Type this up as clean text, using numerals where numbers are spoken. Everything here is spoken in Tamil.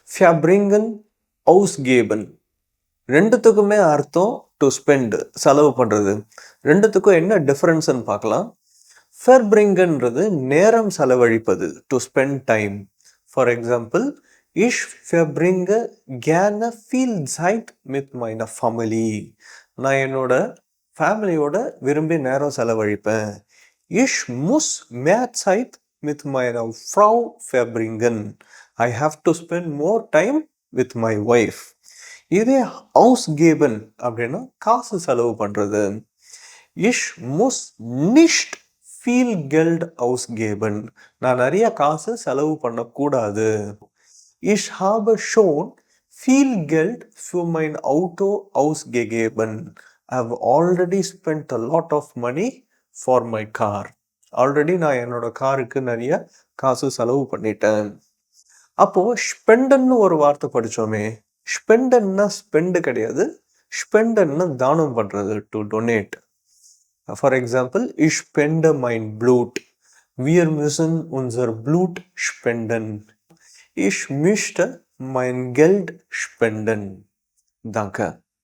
Verbringen, ausgeben. ரெண்டுத்துக்குமே அர்த்தம் டு ஸ்பெண்ட், செலவு பண்ணுறது. ரெண்டுத்துக்கும் என்ன டிஃப்ரென்ஸ்ன்னு பார்க்கலாம். ஃபெர்பிரிங்கன்றது நேரம் செலவழிப்பது, to spend time. For example, இஷ் ஃபெர்பிரிங்க gerne viel Zeit mit meiner Family. நான் என்னோட ஃபேமிலியோட விரும்பி நேரம் செலவழிப்பேன். இஷ் muss mehr Zeit mit meiner Frau verbringen. I have to spend more time with my wife. இதே ausgeben அப்படின்னா காசு செலவு பண்ணுறது. இஷ் muss nicht viel Geld ausgeben. நான் நிறைய காசு செலவு பண்ணக்கூடாது. Ich habe schon viel Geld für mein Auto ausgegeben. I have already spent a lot of money for my car. Already நான் என்னோட காருக்கு நிறைய காசு செலவு பண்ணிட்டேன். அப்போ ஸ்பெண்டன்னு ஒரு வார்த்தை படித்தோமே. ஸ்பெண்டன்னா ஸ்பெண்டு கிடையாது. ஸ்பெண்டன்னா தானம் பண்ணுறது, to donate. For example, ich spende mein Blut. Wir müssen unser Blut spenden. Ich möchte mein Geld spenden. Danke.